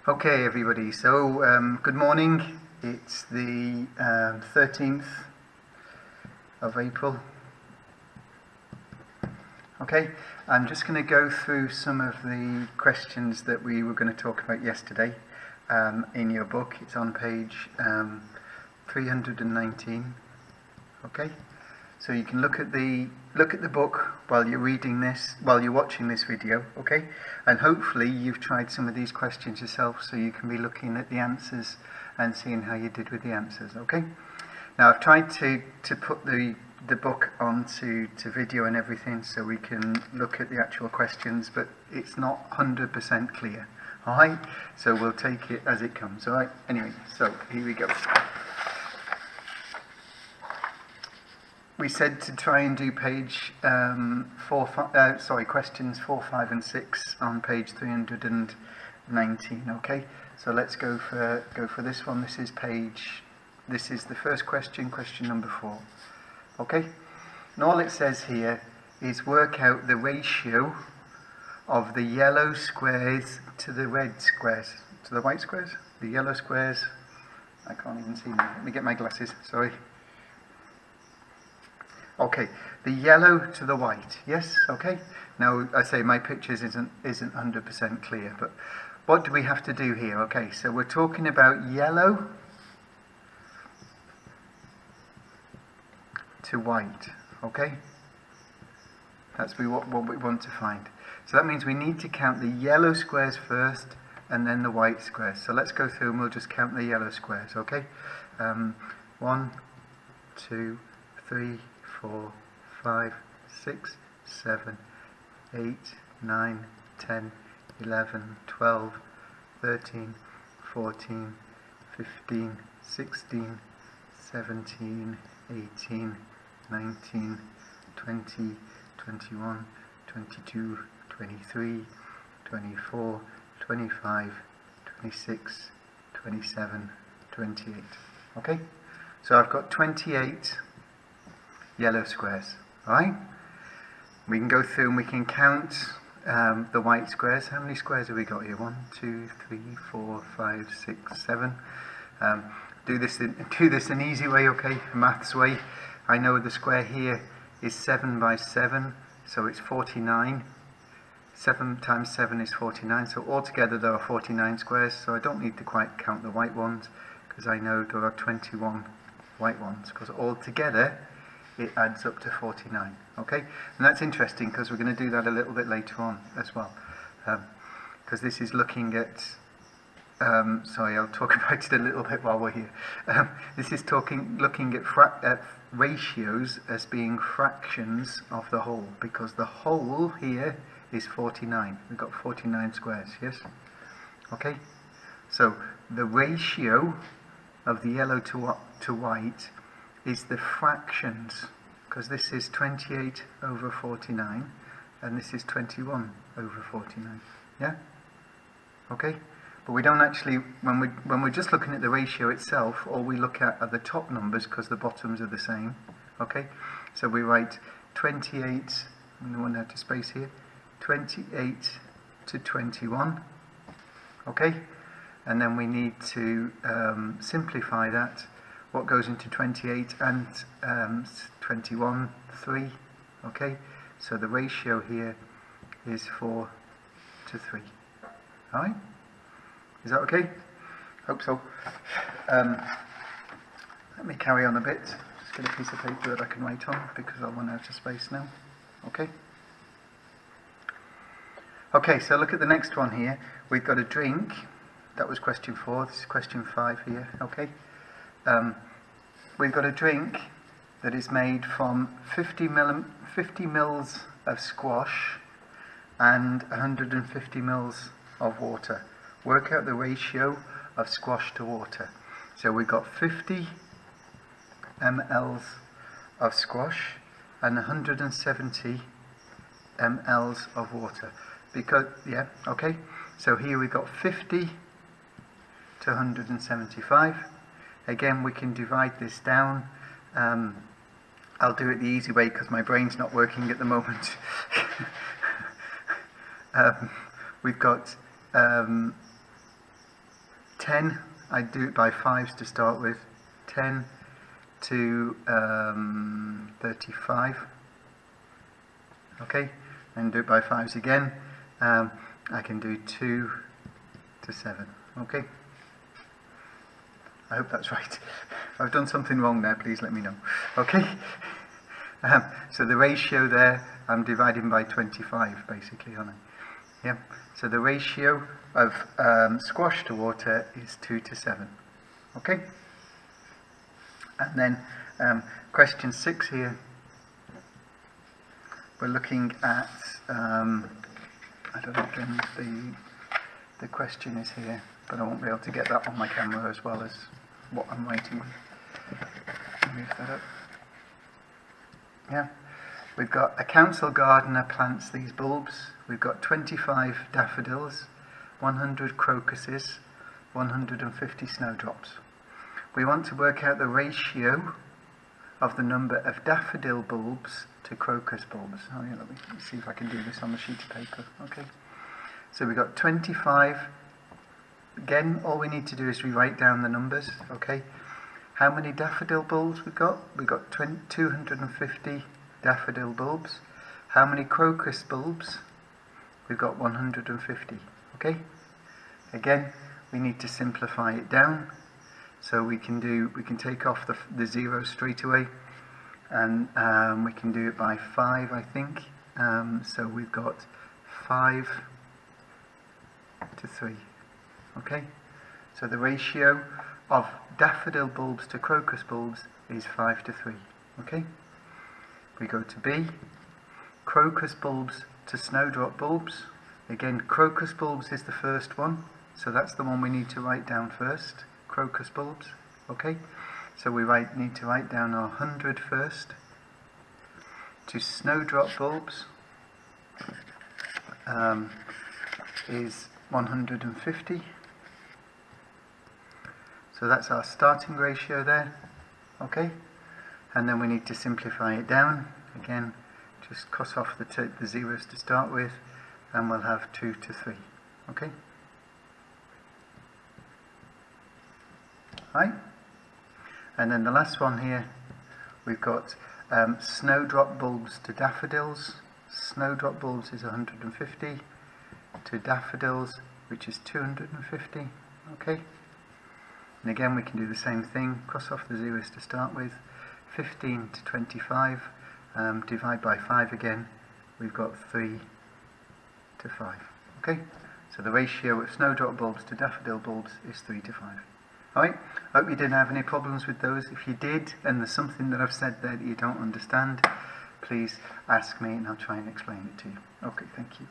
Okay, everybody, so good morning. It's the 13th of April. Okay, I'm just going to go through some of the questions that we were going to talk about yesterday in your book. It's on page 319. Okay, so you can look at the book while you're reading this, while you're watching this video. Okay, and hopefully you've tried some of these questions yourself, so you can be looking at the answers and seeing how you did with the answers. Okay, now I've tried to put the book onto video and everything, so we can look at the actual questions, but it's not 100% clear. All right, so we'll take it as it comes. All right. Anyway, so here we go. We said to try and do page questions 4, 5 and 6 on page 319. Okay, so let's go for this one. This is the first question, question number 4. Okay, and all it says here is work out the ratio of the yellow squares to the red squares, to the white squares, the yellow squares. I can't even see them. Let me get my glasses, sorry. Okay, the yellow to the white, yes, okay. Now I say my pictures isn't 100% clear, but what do we have to do here? Okay, so we're talking about yellow to white, okay? That's what we want to find. So that means we need to count the yellow squares first and then the white squares. So let's go through and we'll just count the yellow squares, okay? 1, 2, 3, 4, 5, 6, 7, 8, 9, 10, 11, 12, 13, 14, 15, 16, 17, 18, 19, 20, 21, 22, 23, 24, 25, 26, 27, 28. Okay? So I've got 28 yellow squares. Alright? We can go through and we can count the white squares. How many squares have we got here? 1, 2, 3, 4, 5, 6, 7. Do this an easy way, okay? A maths way. I know the square here is 7 by 7, so it's 49. 7 times 7 is 49, so altogether there are 49 squares, so I don't need to quite count the white ones, because I know there are 21 white ones, because altogether it adds up to 49. Okay, and that's interesting because we're going to do that a little bit later on as well, because this is looking at sorry, I'll talk about it a little bit while we're here. This is looking at ratios as being fractions of the whole, because the whole here is 49. We've got 49 squares, yes? Okay, so the ratio of the yellow to white is the fractions, because this is 28 over 49 and this is 21 over 49. Yeah? Okay? But we don't actually, when we're just looking at the ratio itself, all we look at are the top numbers because the bottoms are the same. Okay? So we write 28, I'm going to run out of space here, 28 to 21. Okay? And then we need to simplify that. What goes into 28 and 21, 3. Okay? So the ratio here is 4 to 3. Alright? Is that okay? Hope so. Let me carry on a bit. Just get a piece of paper that I can write on because I'll run out of space now. Okay? Okay, so look at the next one here. We've got a drink. That was question 4. This is question 5 here. Okay? We've got a drink that is made from 50 mils of squash and 150 mils of water. Work out the ratio of squash to water. So we've got 50 mLs of squash and 170 mLs of water. Because, yeah, okay. So here we've got 50 to 175. Again, we can divide this down. I'll do it the easy way because my brain's not working at the moment. We've got 10, I do it by 5s to start with. 10 to 35. Okay, and do it by 5s again. I can do 2 to 7. Okay, I hope that's right. If I've done something wrong there, please let me know. Okay, so the ratio there, I'm dividing by 25 basically, aren't I? Yeah, so the ratio of squash to water is 2 to 7. Okay, and then question 6 here, we're looking at, I don't know again, the question is here, but I won't be able to get that on my camera as well as what I'm writing with. Move that up. Yeah, we've got a council gardener plants these bulbs. We've got 25 daffodils, 100 crocuses, 150 snowdrops. We want to work out the ratio of the number of daffodil bulbs to crocus bulbs. Oh yeah, let me see if I can do this on the sheet of paper. Okay, so we've got 25. Again, all we need to do is rewrite down the numbers. Okay, how many daffodil bulbs we've got? We've got 250 daffodil bulbs. How many crocus bulbs? We've got 150. Okay, again, we need to simplify it down. So we can take off the zeros straight away, and we can do it by 5, I think. So we've got 5 to 3. Okay, so the ratio of daffodil bulbs to crocus bulbs is 5 to 3. Okay, we go to B, crocus bulbs to snowdrop bulbs. Again, crocus bulbs is the first one, so that's the one we need to write down first. Crocus bulbs. Okay, so we need to write down our 100 first. To snowdrop bulbs is 150. So that's our starting ratio there. Okay, and then we need to simplify it down. Again, just cross off the zeros to start with, and we'll have 2 to 3. Okay. Right, and then the last one here, we've got snowdrop bulbs to daffodils. Snowdrop bulbs is 150 to daffodils, which is 250. Okay, and again we can do the same thing, cross off the zeros to start with. 15 to 25, divide by 5 again, we've got 3 to 5. Okay, so the ratio of snowdrop bulbs to daffodil bulbs is 3 to 5. Alright, I hope you didn't have any problems with those. If you did, and there's something that I've said there that you don't understand, please ask me and I'll try and explain it to you. Okay, thank you.